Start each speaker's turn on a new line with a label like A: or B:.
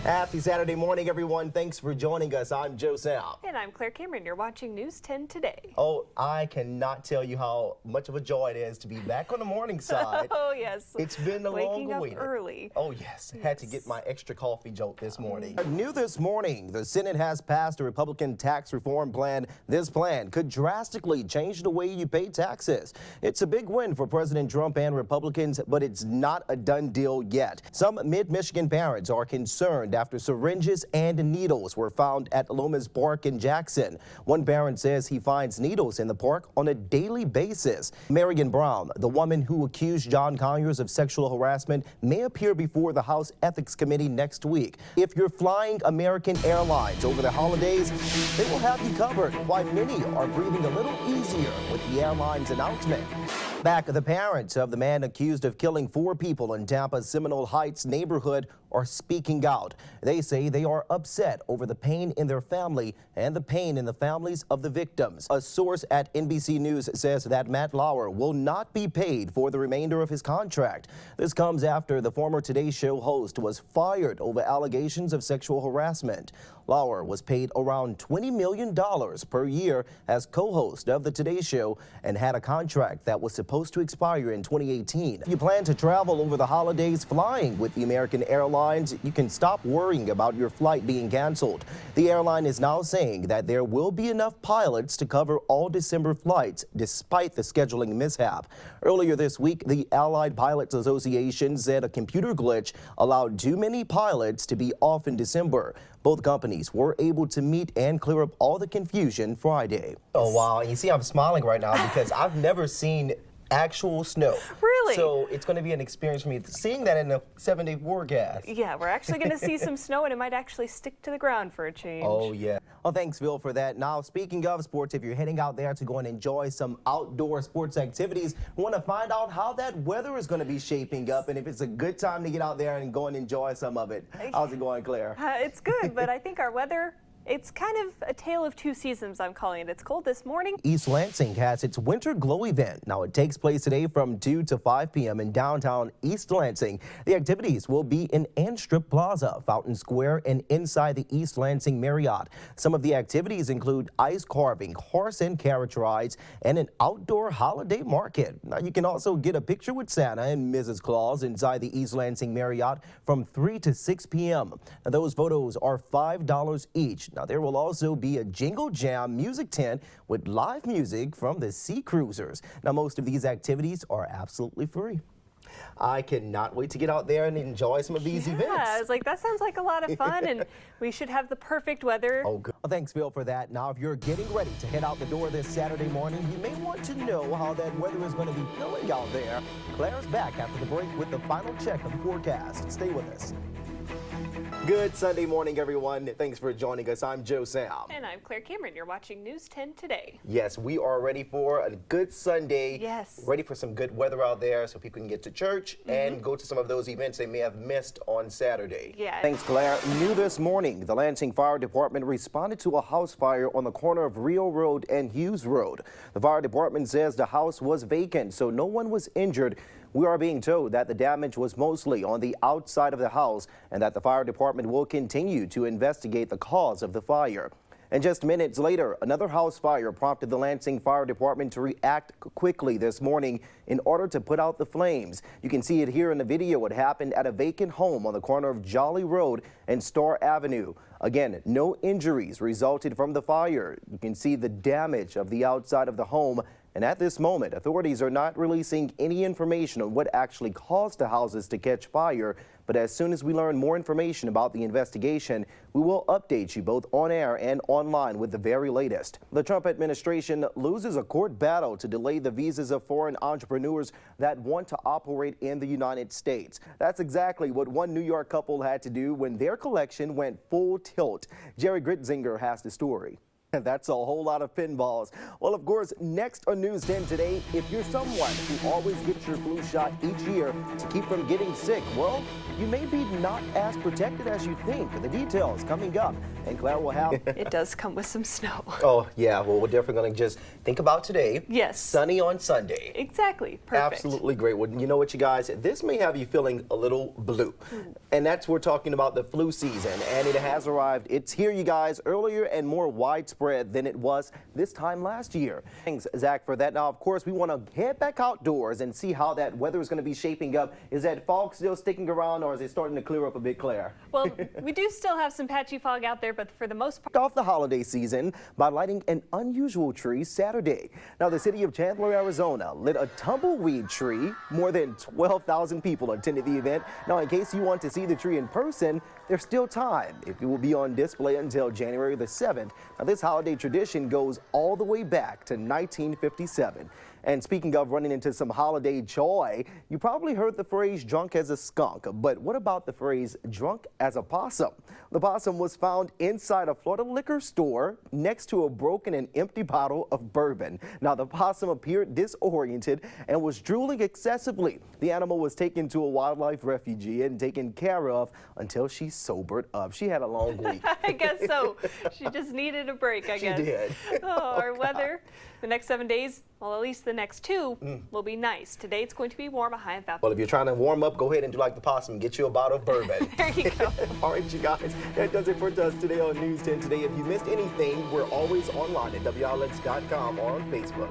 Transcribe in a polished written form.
A: Happy Saturday morning, everyone. Thanks for joining us. I'm Joe Sam.
B: And I'm Claire Cameron. You're watching News 10 Today.
A: Oh, I cannot tell you how much of a joy it is to be back on the morning side.
B: Oh, yes.
A: It's been a long
B: Waking up
A: wait.
B: early.
A: Oh, yes. Had to get my extra coffee jolt this morning. New this morning, the Senate has passed a Republican tax reform plan. This plan could drastically change the way you pay taxes. It's a big win for President Trump and Republicans, but it's not a done deal yet. Some mid-Michigan parents are concerned after syringes and needles were found at Lomas Park in Jackson. One parent says he finds needles in the park on a daily basis. Marion Brown, the woman who accused John Conyers of sexual harassment, may appear before the House Ethics Committee next week. If you're flying American Airlines over the holidays, they will have you covered. Why many are breathing a little easier with the airline's announcement. Back, the parents of the man accused of killing 4 people in Tampa's Seminole Heights neighborhood are speaking out. They say they are upset over the pain in their family and the pain in the families of the victims. A source at NBC News says that Matt Lauer will not be paid for the remainder of his contract. This comes after the former Today Show host was fired over allegations of sexual harassment. Lauer was paid around $20 million per year as co-host of the Today Show and had a contract that was supposed to expire in 2018. If you plan to travel over the holidays flying with the American Airlines, you can stop worrying about your flight being canceled. The airline is now saying that there will be enough pilots to cover all December flights despite the scheduling mishap. Earlier this week, the Allied Pilots Association said a computer glitch allowed too many pilots to be off in December. Both companies were able to meet and clear up all the confusion Friday. Oh, wow. You see, I'm smiling right now because I've never seen actual snow.
B: Really?
A: So it's going to be an experience for me seeing that in a 7-day forecast.
B: Yeah, we're actually going to see some snow, and it might actually stick to the ground for a change.
A: Oh, yeah. Well, thanks, Phil, for that. Now, speaking of sports, if you're heading out there to go and enjoy some outdoor sports activities, we want to find out how that weather is going to be shaping up and if it's a good time to get out there and go and enjoy some of it. How's it going, Claire?
B: It's good, but I think our weather, it's kind of a tale of 2 seasons, I'm calling it. It's cold this morning.
A: East Lansing has its Winter Glow event. Now, it takes place today from 2 to 5 p.m. in downtown East Lansing. The activities will be in Anstrip Plaza, Fountain Square, and inside the East Lansing Marriott. Some of the activities include ice carving, horse and carriage rides, and an outdoor holiday market. Now, you can also get a picture with Santa and Mrs. Claus inside the East Lansing Marriott from 3 to 6 p.m. Now, those photos are $5 each. Now, there will also be a Jingle Jam music tent with live music from the Sea Cruisers. Now, most of these activities are absolutely free. I cannot wait to get out there and enjoy some of these events.
B: Yeah, I was like, that sounds like a lot of fun, and we should have the perfect weather.
A: Oh, good. Well, thanks, Phil, for that. Now, if you're getting ready to head out the door this Saturday morning, you may want to know how that weather is going to be feeling out there. Claire's back after the break with the final check of the forecast. Stay with us. Good Sunday morning, everyone. Thanks for joining us. I'm Joe Sam.
B: And I'm Claire Cameron. You're watching News 10 Today.
A: Yes, we are ready for a good Sunday.
B: Yes.
A: Ready for some good weather out there so people can get to church and go to some of those events they may have missed on Saturday.
B: Yeah.
A: Thanks, Claire. New this morning, the Lansing Fire Department responded to a house fire on the corner of Rio Road and Hughes Road. The fire department says the house was vacant, so no one was injured. We are being told that the damage was mostly on the outside of the house and that the fire department will continue to investigate the cause of the fire. And just minutes later, another house fire prompted the Lansing Fire Department to react quickly this morning in order to put out the flames. You can see it here in the video. It happened at a vacant home on the corner of Jolly Road and Star Avenue. Again, no injuries resulted from the fire. You can see the damage of the outside of the home. And at this moment, authorities are not releasing any information on what actually caused the houses to catch fire. But as soon as we learn more information about the investigation, we will update you both on air and online with the very latest. The Trump administration loses a court battle to delay the visas of foreign entrepreneurs that want to operate in the United States. That's exactly what one New York couple had to do when their collection went full tilt. Jerry Gritzinger has the story. That's a whole lot of pinballs. Well, of course, next on News 10 today, if you're someone who always gets your flu shot each year to keep from getting sick, well, you may be not as protected as you think. The details coming up, and Claire will have...
B: It does come with some snow.
A: Oh, yeah. Well, we're definitely going to just think about today.
B: Yes.
A: Sunny on Sunday.
B: Exactly. Perfect.
A: Absolutely great. Well, you know what, you guys? This may have you feeling a little blue. And that's, we're talking about the flu season, and it has arrived. It's here, you guys, earlier and more widespread than it was this time last year. Thanks, Zach, for that. Now, of course, we want to head back outdoors and see how that weather is going to be shaping up. Is that fog still sticking around, or is it starting to clear up a bit, Claire?
B: Well, we do still have some patchy fog out there, but for the most part...
A: Off the holiday season by lighting an unusual tree Saturday. Now, the city of Chandler, Arizona lit a tumbleweed tree. More than 12,000 people attended the event. Now, in case you want to see the tree in person, there's still time. It will be on display until January the 7th. Now, this holiday tradition goes all the way back to 1957. And speaking of running into some holiday joy, you probably heard the phrase drunk as a skunk, but what about the phrase drunk as a possum? The possum was found inside a Florida liquor store next to a broken and empty bottle of bourbon. Now, the possum appeared disoriented and was drooling excessively. The animal was taken to a wildlife refuge and taken care of until she sobered up. She had a long week.
B: I guess so. She just needed a break, I guess.
A: She did.
B: Oh, our weather, the next 7 days, well, at least the next 2 will be nice. Today it's going to be warm, a high of about...
A: Well, if you're trying to warm up, go ahead and do like the possum. Get you a bottle of bourbon.
B: There you go.
A: All right, you guys, that does it for us today on News 10 Today. If you missed anything, we're always online at WILX.com or on Facebook.